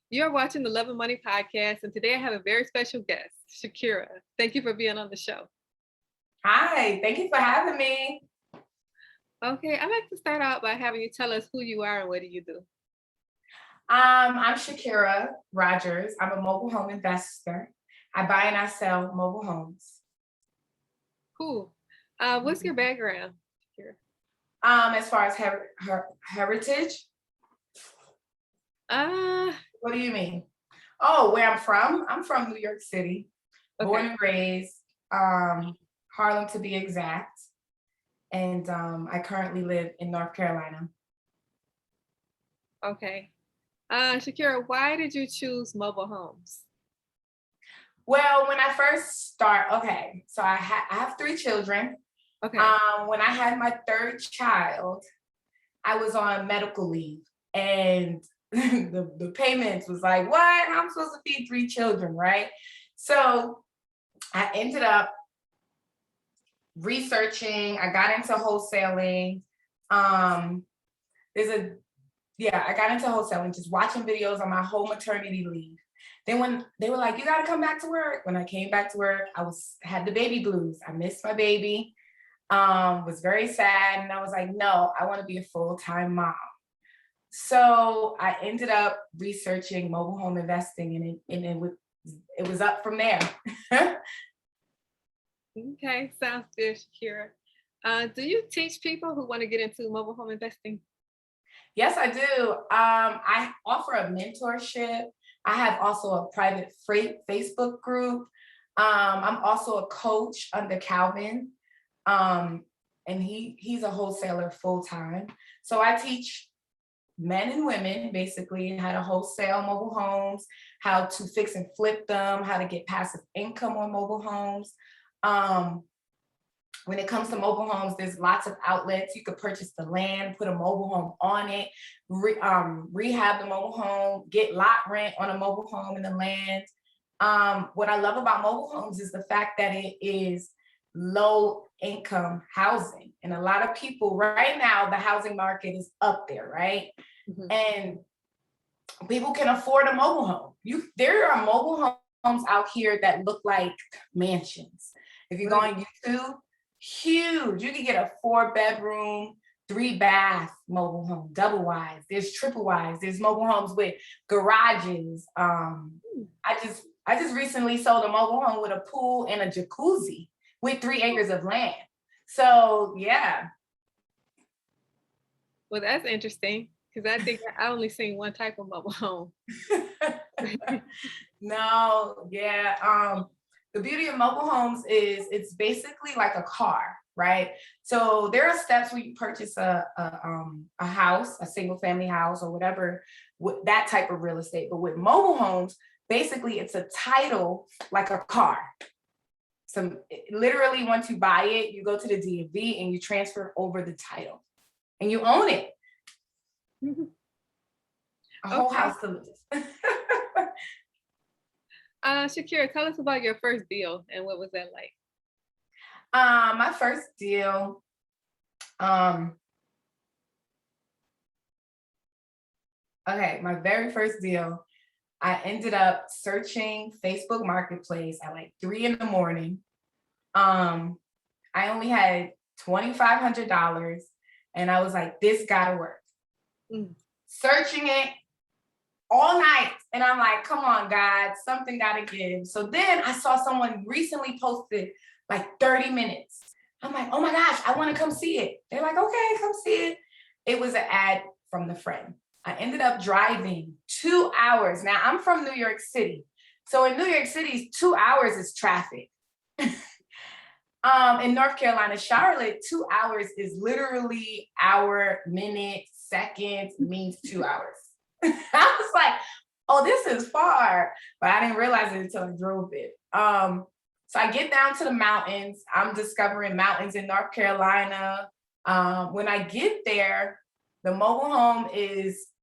You're watching the Love and Money podcast, and today I have a very special guest, Shekira. Thank you for being on the show. Hi, thank you for having me. Okay, I'd like to start out by having you tell us who you are and what do you do. I'm Shekira Rogers. I'm a mobile home investor. I buy and I sell mobile homes. Cool. What's your background, Shekira? As far as heritage, Uh, what do you mean? Oh, where I'm from? I'm from New York City, born okay. and raised, Harlem to be exact. And I currently live in North Carolina. Okay. Shekira, why did you choose mobile homes? Well, when I first so I have three children. Okay. When I had my third child, I was on medical leave, and the payments was like, what? I'm supposed to feed three children, right? So I ended up researching. I got into wholesaling. There's a I got into wholesaling, just watching videos on my whole maternity leave. Then when they were like, you got to come back to work. When I came back to work, had the baby blues. I missed my baby. Was very sad. And I was like, no, I want to be a full-time mom. So I ended up researching mobile home investing, and it was up from there. Okay, sounds good, Shekira. Do you teach people who want to get into mobile home investing? Yes, I do. I offer a mentorship. I have also a private Facebook group. I'm also a coach under Calvin. And he's a wholesaler full time. So I teach men and women basically how to wholesale mobile homes, how to fix and flip them, how to get passive income on mobile homes. When it comes to mobile homes, there's lots of outlets. You could purchase the land, put a mobile home on it, rehab the mobile home, get lot rent on a mobile home in the land. What I love about mobile homes is the fact that it is low income housing. And a lot of people right now, the housing market is up there, right? Mm-hmm. And people can afford a mobile home. There are mobile homes out here that look like mansions. If you go on YouTube, huge. You can get a 4-bedroom, 3-bath mobile home, double wides. There's triple wides. There's mobile homes with garages. I just recently sold a mobile home with a pool and a jacuzzi with 3 acres of land. So yeah. Well, that's interesting because I think I only seen one type of mobile home. No, yeah. The beauty of mobile homes is it's basically like a car, right? So there are steps where you purchase a house, a single family house or whatever, with that type of real estate. But with mobile homes, basically it's a title like a car. So literally once you buy it, you go to the DMV and you transfer over the title and you own it. A whole house to live. Shekira, tell us about your first deal and what was that like? My first deal, my very first deal, I ended up searching Facebook Marketplace at like 3 a.m. I only had $2,500 and I was like, this gotta work. Searching it all night. And I'm like, come on, God, something gotta give. So then I saw someone recently posted like 30 minutes. I'm like, oh my gosh, I wanna come see it. They're like, okay, come see it. It was an ad from the friend. I ended up driving 2 hours. Now I'm from New York City. So in New York City, 2 hours is traffic. In North Carolina, Charlotte, 2 hours is literally hour, minute, seconds, means 2 hours. I was like, oh, this is far, but I didn't realize it until I drove it. So I get down to the mountains. I'm discovering mountains in North Carolina. When I get there, the mobile home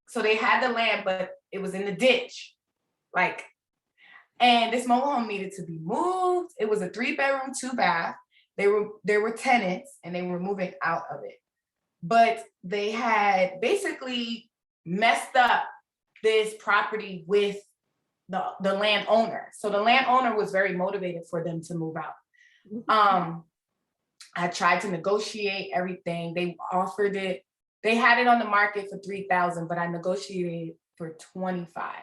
so they had the land, but it was in the ditch. And this mobile home needed to be moved. It was a 3-bedroom, 2-bath. There were tenants and they were moving out of it. But they had basically messed up this property with the landowner. So the landowner was very motivated for them to move out. I tried to negotiate everything. They offered it. They had it on the market for 3,000, but I negotiated for 25.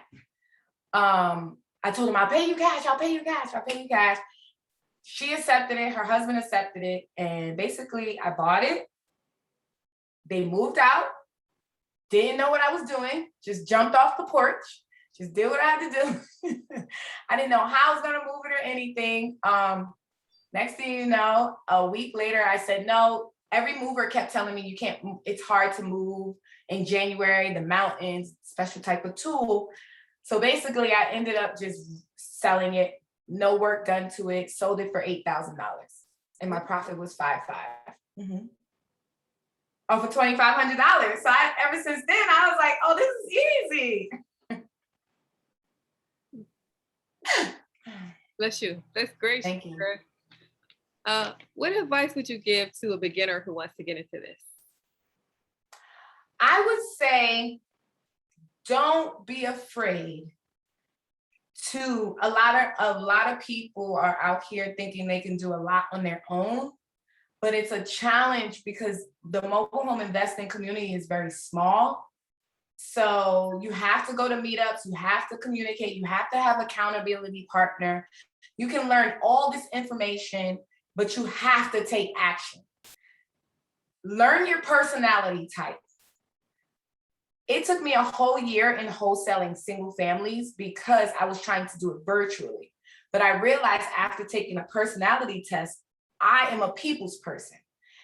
I told him, I'll pay you cash. I'll pay you cash. I'll pay you cash. She accepted it. Her husband accepted it. And basically I bought it. They moved out. Didn't know what I was doing. Just jumped off the porch. Just did what I had to do. I didn't know how I was going to move it or anything. Next thing you know, a week later, I said, no. Every mover kept telling me you can't move. It's hard to move in January, the mountains, special type of tool. So basically I ended up just selling it, no work done to it, sold it for $8,000. And my profit was $5,500. Mm-hmm. Oh, for $2,500. So ever since then, I was like, oh, this is easy. Bless you. That's great. Thank you. What advice would you give to a beginner who wants to get into this? I would say, don't be afraid to, a lot of people are out here thinking they can do a lot on their own, but it's a challenge because the mobile home investing community is very small. So you have to go to meetups, you have to communicate, you have to have accountability partner. You can learn all this information, but you have to take action. Learn your personality type. It took me a whole year in wholesaling single families because I was trying to do it virtually. But I realized after taking a personality test, I am a people's person.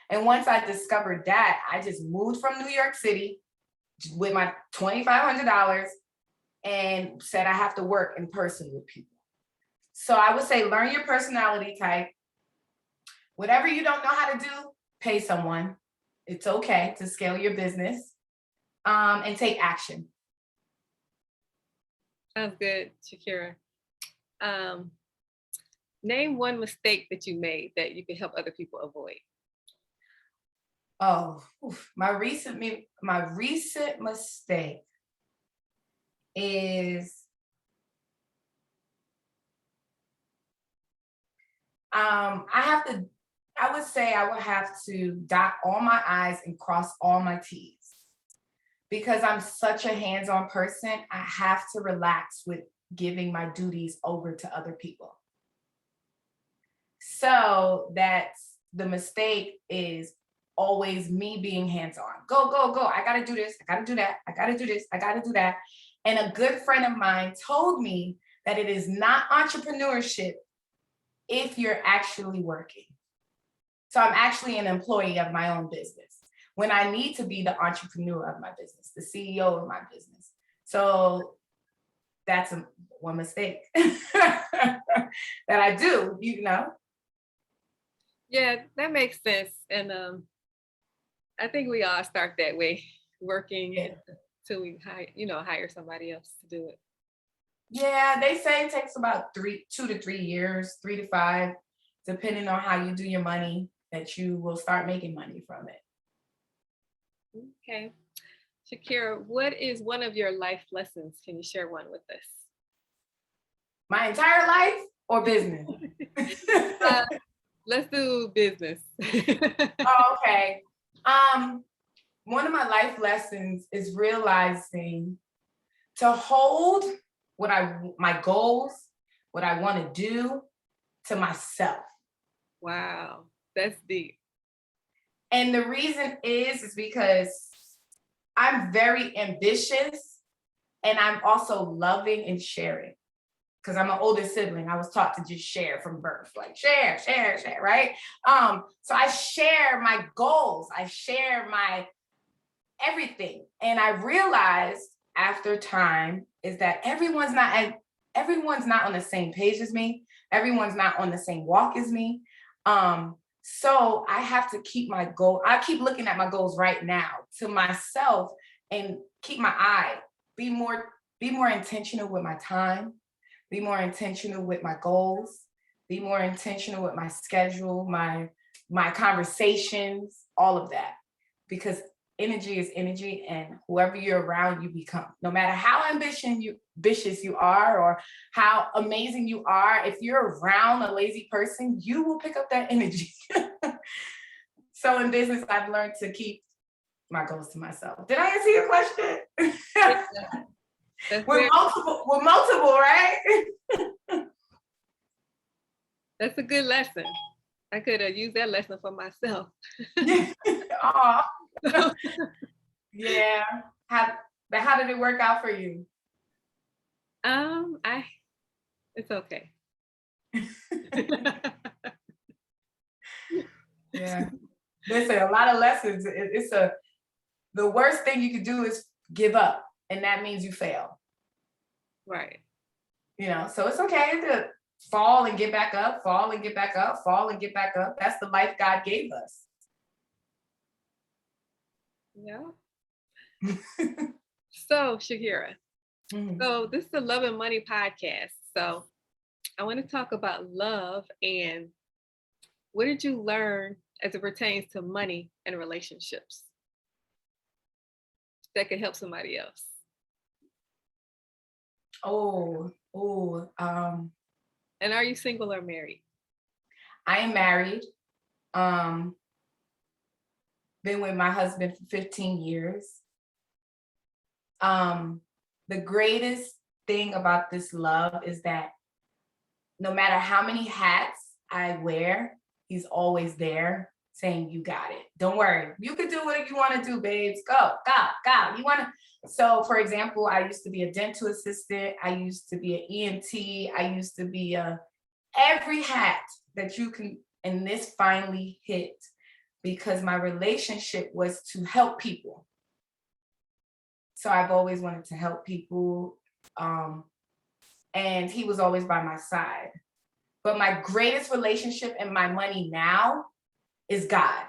And once I discovered that, I just moved from New York City with my $2,500 and said I have to work in person with people. So I would say learn your personality type. Whatever you don't know how to do, pay someone. It's okay to scale your business, and take action. Sounds good, Shekira. Name one mistake that you made that you can help other people avoid. Oh, my recent mistake is I would say I would have to dot all my I's and cross all my T's. Because I'm such a hands-on person, I have to relax with giving my duties over to other people. So that's the mistake, is always me being hands-on. Go, go, go. I gotta do this. I gotta do that. I gotta do this. I gotta do that. And a good friend of mine told me that it is not entrepreneurship if you're actually working. So I'm actually an employee of my own business when I need to be the entrepreneur of my business, the CEO of my business. So that's one mistake that I do, Yeah, that makes sense. And I think we all start that way, working until we hire somebody else to do it. Yeah, they say it takes about 2 to 3 years, 3 to 5, depending on how you do your money, that you will start making money from it. Okay. Shekira, what is one of your life lessons? Can you share one with us? My entire life or business? Let's do business. Oh, okay. One of my life lessons is realizing to hold my goals, what I want to do, to myself. Wow, that's deep. And the reason is because I'm very ambitious and I'm also loving and sharing. Because I'm an older sibling, I was taught to just share from birth, like share, share, share, right? So I share my goals, I share my everything. And I realized after time is that everyone's not on the same page as me. Everyone's not on the same walk as me. So I have to keep my goal. I keep looking at my goals right now to myself and keep my eye, be more intentional with my time, be more intentional with my goals, be more intentional with my schedule, my conversations, all of that. Because energy is energy, and whoever you're around, you become. No matter how ambitious you are, or how amazing you are, if you're around a lazy person, you will pick up that energy. So in business, I've learned to keep my goals to myself. Did I answer your question? Yeah, that's We're multiple, right? that's a good lesson. I could have used that lesson for myself. Aw. Yeah. How did it work out for you? It's okay. Yeah. Listen, a lot of lessons. The worst thing you could do is give up, and that means you fail. Right. So it's okay to fall and get back up, fall and get back up, fall and get back up. That's the life God gave us. Yeah. So, Shekira, so this is the Love and Money podcast. So I want to talk about love, and what did you learn as it pertains to money and relationships that could help somebody else? And are you single or married? I am married. Been with my husband for 15 years. The greatest thing about this love is that no matter how many hats I wear, he's always there saying, you got it. Don't worry. You can do whatever you want to do, babes. Go. You want to. So, for example, I used to be a dental assistant. I used to be an EMT. I used to be every hat that you can. And this finally hit because my relationship was to help people. So I've always wanted to help people. And he was always by my side. But my greatest relationship and my money now is God.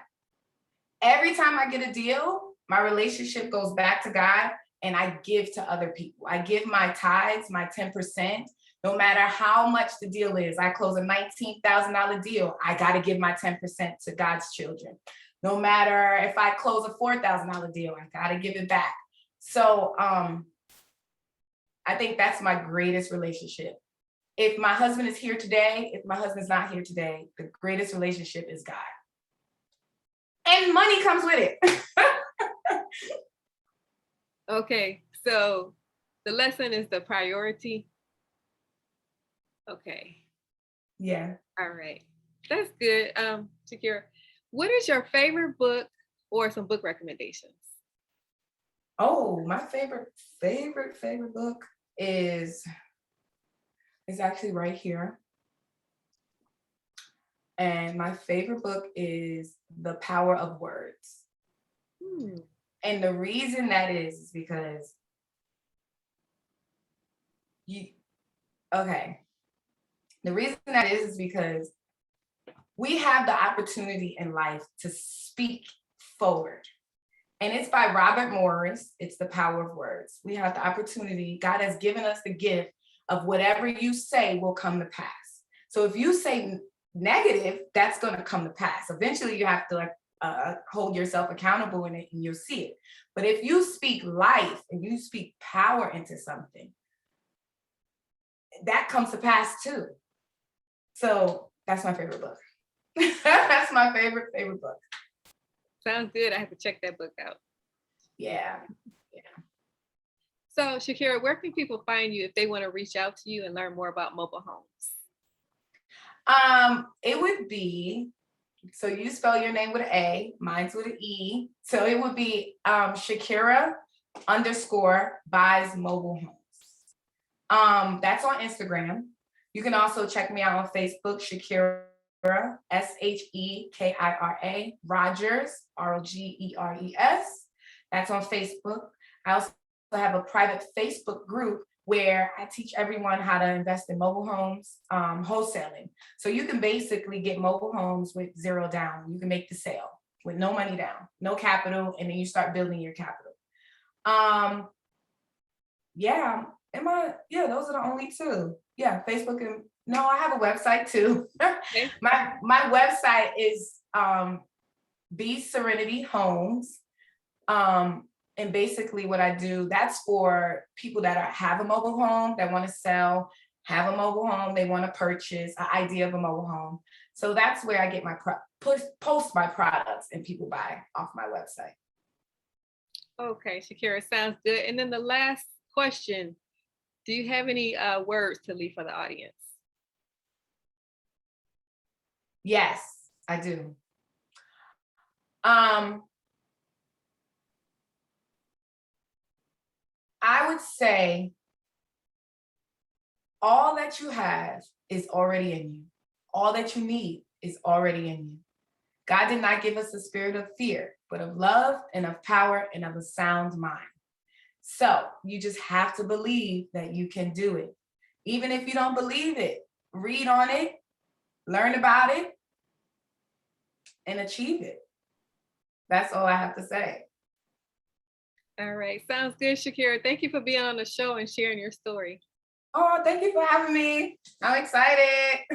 Every time I get a deal, my relationship goes back to God, and I give to other people. I give my tithes, my 10%, no matter how much the deal is. I close a $19,000 deal, I got to give my 10% to God's children. No matter if I close a $4,000 deal, I got to give it back. So I think that's my greatest relationship. If my husband is here today, if my husband's not here today, the greatest relationship is God. And money comes with it. Okay, so the lesson is the priority. Okay. Yeah. All right. That's good. Shekira, what is your favorite book or some book recommendations? Oh, my favorite book is actually right here. And my favorite book is The Power of Words. And the reason that is because the reason that is because we have the opportunity in life to speak forward. And it's by Robert Morris. It's The Power of Words. We have the opportunity. God has given us the gift of whatever you say will come to pass. So if you say negative, that's going to come to pass. Eventually, you have to hold yourself accountable in it, and you'll see it. But if you speak life and you speak power into something, that comes to pass too. So that's my favorite book. That's my favorite book. Sounds good. I have to check that book out. Yeah. So, Shekira, where can people find you if they want to reach out to you and learn more about mobile homes? It would be, so you spell your name with an A, mine's with an E. So it would be Shekira _buys mobile homes. That's on Instagram. You can also check me out on Facebook, Shekira, SHEKIRA, Rogers, ROGERES. That's on Facebook. I also have a private Facebook group where I teach everyone how to invest in mobile homes, wholesaling. So you can basically get mobile homes with zero down. You can make the sale with no money down, no capital, and then you start building your capital. Those are the only two. Yeah, Facebook and no, I have a website too. Okay. My website is Be Serenity Homes. And basically what I do, that's for people that have a mobile home, that want to sell, have a mobile home, they want to purchase an idea of a mobile home. So that's where I get my post my products and people buy off my website. Okay, Shekira, sounds good. And then the last question, do you have any words to leave for the audience? Yes, I do. I would say all that you have is already in you. All that you need is already in you. God did not give us a spirit of fear, but of love and of power and of a sound mind. So you just have to believe that you can do it. Even if you don't believe it, read on it, learn about it, and achieve it. That's all I have to say. All right, sounds good, Shekira. Thank you for being on the show and sharing your story. Oh, thank you for having me. I'm excited.